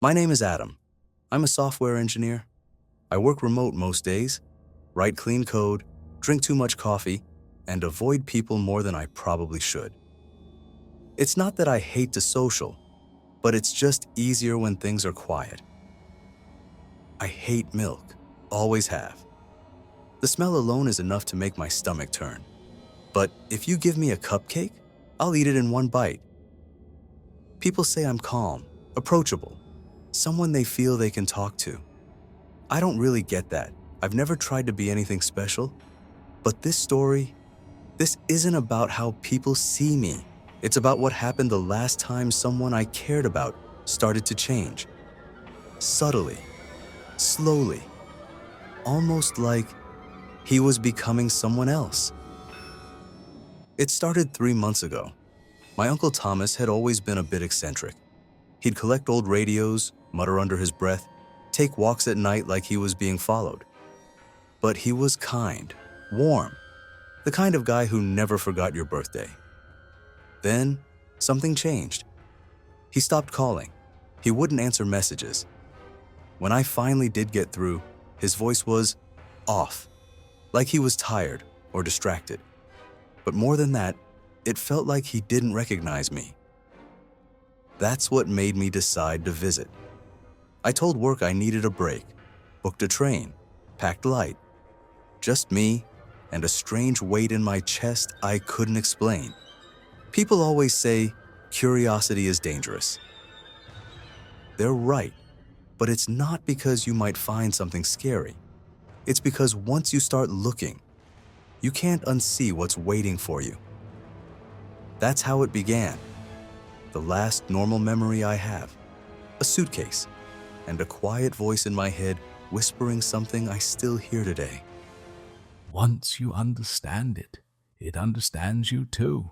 My name is Adam. I'm a software engineer. I work remote most days, write clean code, drink too much coffee, and avoid people more than I probably should. It's not that I hate to social, but it's just easier when things are quiet. I hate milk, always have. The smell alone is enough to make my stomach turn. But if you give me a cupcake, I'll eat it in one bite. People say I'm calm, approachable, someone they feel they can talk to. I don't really get that. I've never tried to be anything special. But this story, this isn't about how people see me. It's about what happened the last time someone I cared about started to change. Subtly, slowly, almost like he was becoming someone else. It started 3 months ago. My Uncle Thomas had always been a bit eccentric. He'd collect old radios, mutter under his breath, take walks at night like he was being followed. But he was kind, warm, the kind of guy who never forgot your birthday. Then, something changed. He stopped calling. He wouldn't answer messages. When I finally did get through, his voice was off, like he was tired or distracted. But more than that, it felt like he didn't recognize me. That's what made me decide to visit. I told work I needed a break, booked a train, packed light. Just me and a strange weight in my chest I couldn't explain. People always say curiosity is dangerous. They're right, but it's not because you might find something scary. It's because once you start looking, you can't unsee what's waiting for you. That's how it began. The last normal memory I have, a suitcase, and a quiet voice in my head whispering something I still hear today. Once you understand it, it understands you too.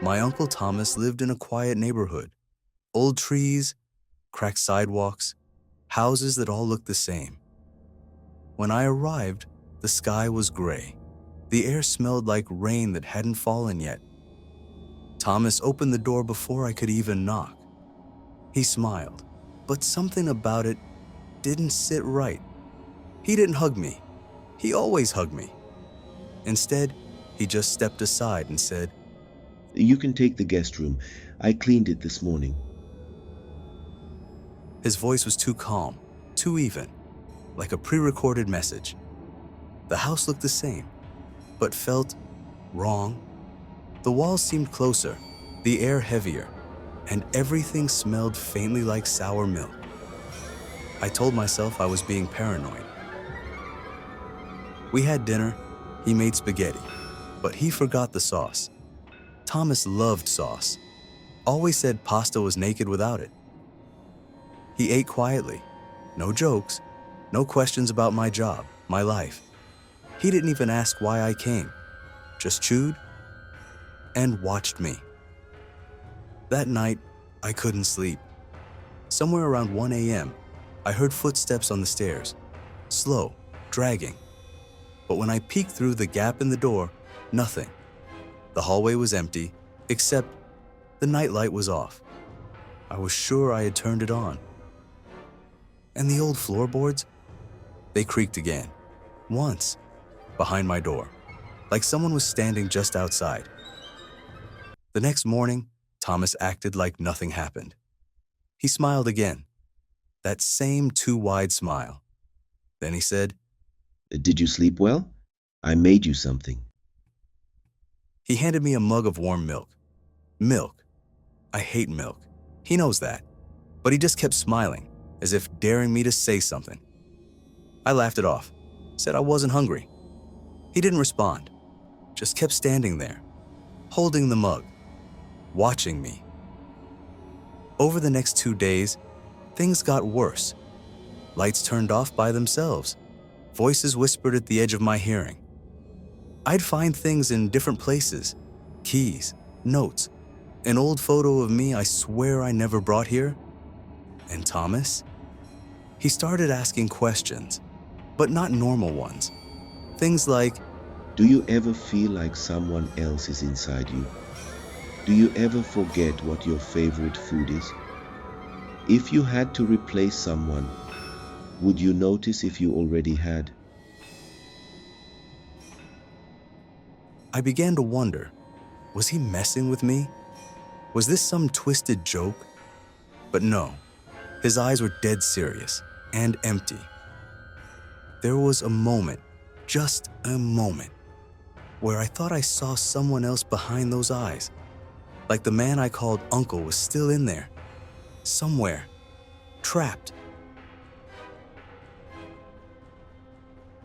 My Uncle Thomas lived in a quiet neighborhood. Old trees, cracked sidewalks, houses that all looked the same. When I arrived, the sky was gray. The air smelled like rain that hadn't fallen yet. Thomas opened the door before I could even knock. He smiled, but something about it didn't sit right. He didn't hug me. He always hugged me. Instead, he just stepped aside and said, "You can take the guest room. I cleaned it this morning." His voice was too calm, too even, like a pre-recorded message. The house looked the same, but felt wrong. The walls seemed closer, the air heavier, and everything smelled faintly like sour milk. I told myself I was being paranoid. We had dinner. He made spaghetti, but he forgot the sauce. Thomas loved sauce, always said pasta was naked without it. He ate quietly, no jokes, no questions about my job, my life. He didn't even ask why I came, just chewed and watched me. That night, I couldn't sleep. Somewhere around 1 a.m., I heard footsteps on the stairs, slow, dragging. But when I peeked through the gap in the door, nothing. The hallway was empty, except the nightlight was off. I was sure I had turned it on. And the old floorboards? They creaked again, once, behind my door, like someone was standing just outside. The next morning, Thomas acted like nothing happened. He smiled again, that same too wide smile. Then he said, "Did you sleep well? I made you something." He handed me a mug of warm milk. Milk. I hate milk. He knows that. But he just kept smiling, as if daring me to say something. I laughed it off, said I wasn't hungry. He didn't respond, just kept standing there, holding the mug, watching me. Over the next 2 days, things got worse. Lights turned off by themselves. Voices whispered at the edge of my hearing. I'd find things in different places, keys, notes, an old photo of me I swear I never brought here. And Thomas? He started asking questions, but not normal ones. Things like, "Do you ever feel like someone else is inside you?" Do you ever forget what your favorite food is? If you had to replace someone, would you notice if you already had? I began to wonder, was he messing with me? Was this some twisted joke? But no, his eyes were dead serious and empty. There was a moment, just a moment, where I thought I saw someone else behind those eyes. Like the man I called Uncle was still in there, somewhere, trapped.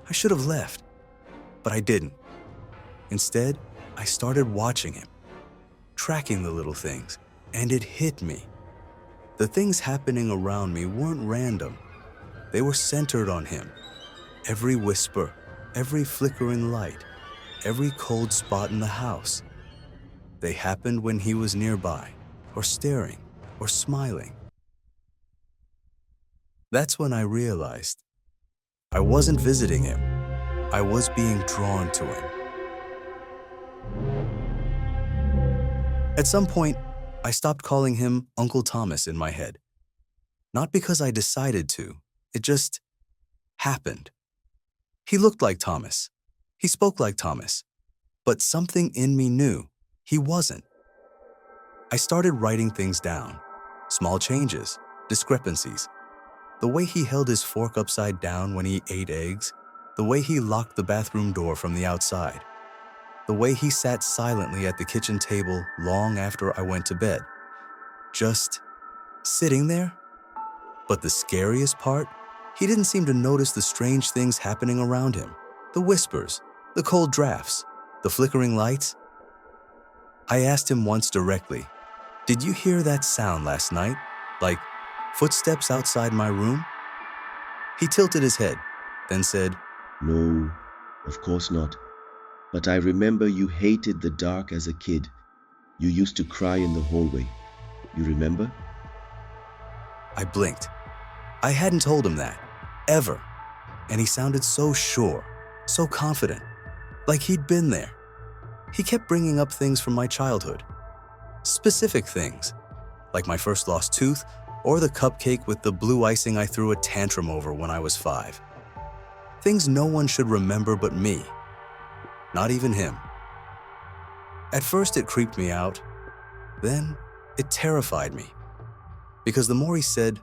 I should have left, but I didn't. Instead, I started watching him, tracking the little things, and it hit me. The things happening around me weren't random. They were centered on him. Every whisper, every flickering light, every cold spot in the house. They happened when he was nearby, or staring, or smiling. That's when I realized I wasn't visiting him. I was being drawn to him. At some point, I stopped calling him Uncle Thomas in my head. Not because I decided to, it just happened. He looked like Thomas. He spoke like Thomas. But something in me knew he wasn't. I started writing things down. Small changes, discrepancies. The way he held his fork upside down when he ate eggs. The way he locked the bathroom door from the outside. The way he sat silently at the kitchen table long after I went to bed. Just sitting there. But the scariest part, he didn't seem to notice the strange things happening around him. The whispers, the cold drafts, the flickering lights. I asked him once directly, "Did you hear that sound last night? Like footsteps outside my room?" He tilted his head, then said, No, of course not. But I remember you hated the dark as a kid. You used to cry in the hallway. You remember? I blinked. I hadn't told him that, ever. And he sounded so sure, so confident, like he'd been there. He kept bringing up things from my childhood. Specific things, like my first lost tooth or the cupcake with the blue icing I threw a tantrum over when I was 5. Things no one should remember but me. Not even him. At first it creeped me out. Then it terrified me. Because the more he said,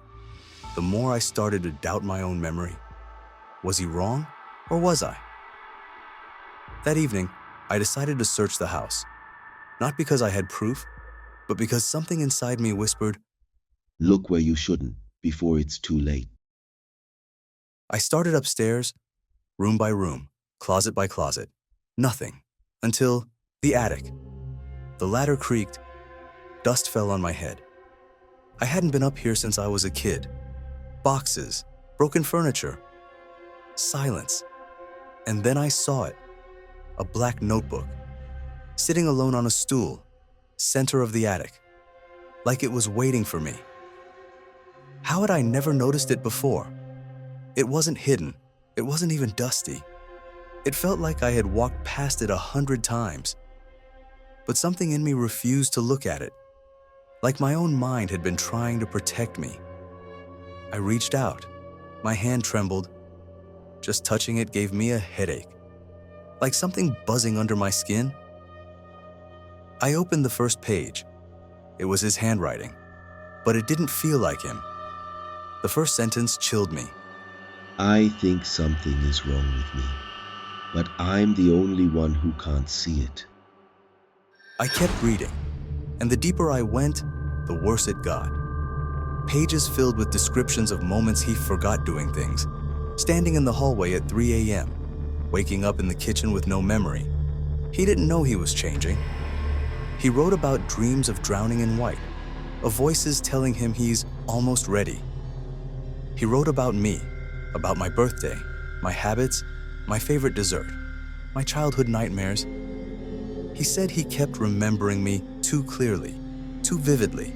the more I started to doubt my own memory. Was he wrong, or was I? That evening, I decided to search the house. Not because I had proof, but because something inside me whispered, Look where you shouldn't, before it's too late. I started upstairs, room by room, closet by closet. Nothing, until the attic. The ladder creaked. Dust fell on my head. I hadn't been up here since I was a kid. Boxes, broken furniture, silence. And then I saw it, a black notebook, sitting alone on a stool, center of the attic, like it was waiting for me. How had I never noticed it before? It wasn't hidden. It wasn't even dusty. It felt like I had walked past it 100 times. But something in me refused to look at it, like my own mind had been trying to protect me. I reached out. My hand trembled. Just touching it gave me a headache, like something buzzing under my skin. I opened the first page. It was his handwriting, but it didn't feel like him. The first sentence chilled me. I think something is wrong with me, but I'm the only one who can't see it. I kept reading, and the deeper I went, the worse it got. Pages filled with descriptions of moments he forgot doing things, standing in the hallway at 3 a.m., waking up in the kitchen with no memory. He didn't know he was changing. He wrote about dreams of drowning in white, of voices telling him he's almost ready. He wrote about me, about my birthday, my habits, my favorite dessert, my childhood nightmares. He said he kept remembering me too clearly, too vividly.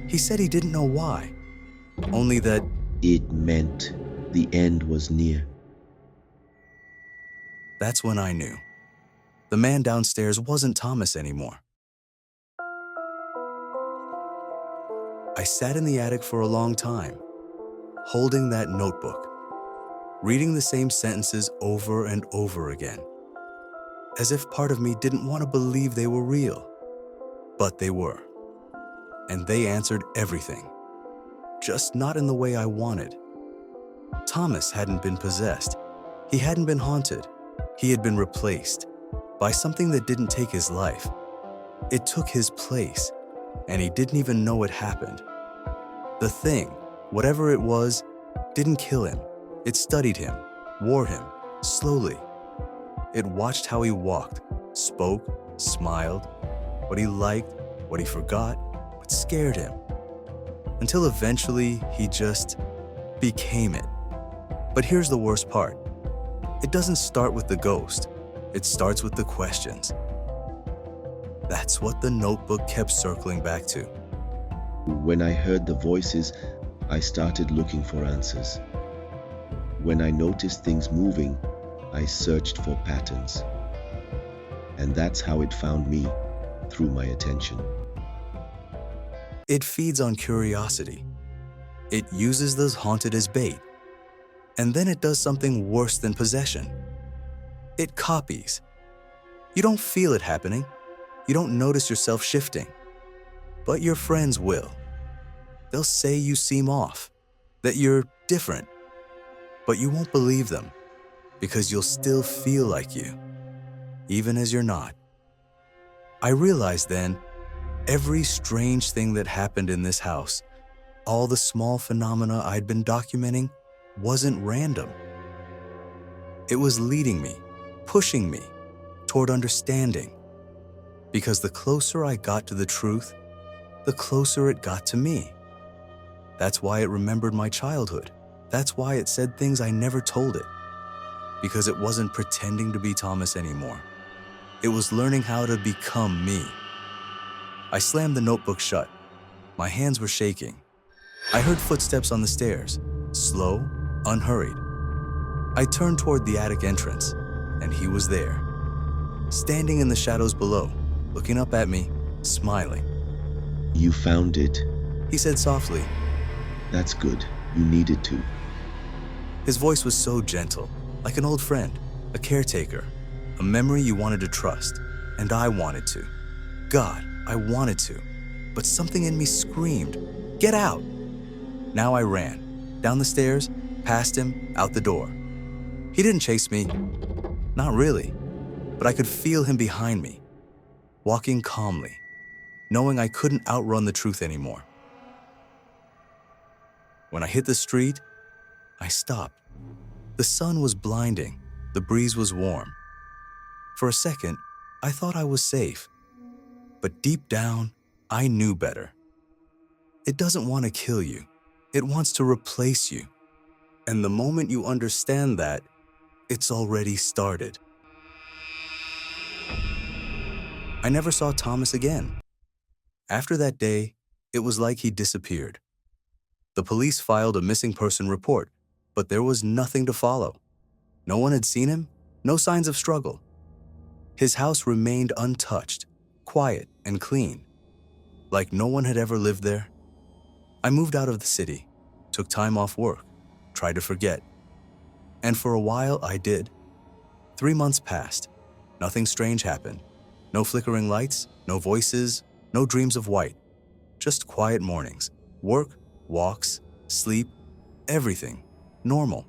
He said he didn't know why, only that It meant the end was near. that's when I knew. The man downstairs wasn't Thomas anymore. sat in the attic for a long time, holding that notebook, reading the same sentences over and over again, as if part of me didn't want to believe they were real. But they were. And they answered everything, just not in the way I wanted. Thomas hadn't been possessed. He hadn't been haunted. He had been replaced by something that didn't take his life. It took his place, and he didn't even know it happened. The thing, whatever it was, didn't kill him. It studied him, wore him, slowly. It watched how he walked, spoke, smiled, what he liked, what he forgot, what scared him. Until eventually he just became it. But here's the worst part. It doesn't start with the ghost. It starts with the questions. That's what the notebook kept circling back to. When I heard the voices, I started looking for answers. When I noticed things moving, I searched for patterns. And that's how it found me, through my attention. It feeds on curiosity. It uses the haunted as bait. And then it does something worse than possession. It copies. You don't feel it happening. You don't notice yourself shifting. But your friends will. They'll say you seem off, that you're different. But you won't believe them, because you'll still feel like you, even as you're not. I realized then, every strange thing that happened in this house, all the small phenomena I'd been documenting, wasn't random. It was leading me, pushing me toward understanding. Because the closer I got to the truth, the closer it got to me. That's why it remembered my childhood. That's why it said things I never told it. Because it wasn't pretending to be Thomas anymore. It was learning how to become me. I slammed the notebook shut. My hands were shaking. I heard footsteps on the stairs, slow, unhurried. I turned toward the attic entrance, and he was there, standing in the shadows below, looking up at me, smiling. You found it. He said softly. That's good. You needed to. His voice was so gentle, like an old friend, a caretaker, a memory you wanted to trust, and I wanted to. God, I wanted to, but something in me screamed, "Get out!" Now I ran, down the stairs, past him, out the door. He didn't chase me, not really, but I could feel him behind me, walking calmly, knowing I couldn't outrun the truth anymore. When I hit the street, I stopped. The sun was blinding, the breeze was warm. For a second, I thought I was safe. But deep down, I knew better. It doesn't want to kill you. It wants to replace you. And the moment you understand that, it's already started. I never saw Thomas again. After that day, it was like he disappeared. The police filed a missing person report, but there was nothing to follow. No one had seen him, no signs of struggle. His house remained untouched, quiet and clean, like no one had ever lived there. I moved out of the city, took time off work, tried to forget. And for a while I did. 3 months passed. Nothing strange happened. No flickering lights, no voices, no dreams of white. Just quiet mornings, work, walks, sleep, everything, normal.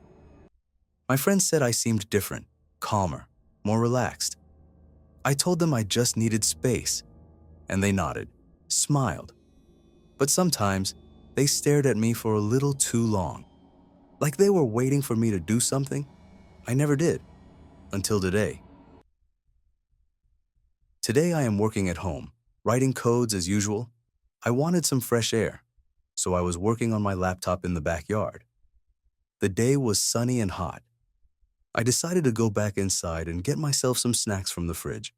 My friends said I seemed different, calmer, more relaxed. I told them I just needed space, and they nodded, smiled. But sometimes they stared at me for a little too long, like they were waiting for me to do something I never did, until today. Today I am working at home, writing codes as usual. I wanted some fresh air, so I was working on my laptop in the backyard. The day was sunny and hot. I decided to go back inside and get myself some snacks from the fridge.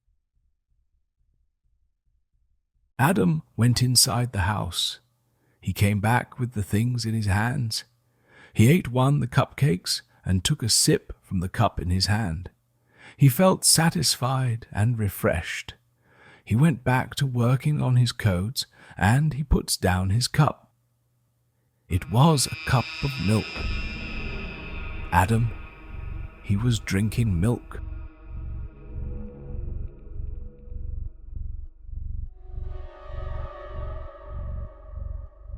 Adam went inside the house. He came back with the things in his hands. He ate the cupcakes and took a sip from the cup in his hand. He felt satisfied and refreshed. He went back to working on his codes, and he puts down his cup. It was a cup of milk. Adam, he was drinking milk.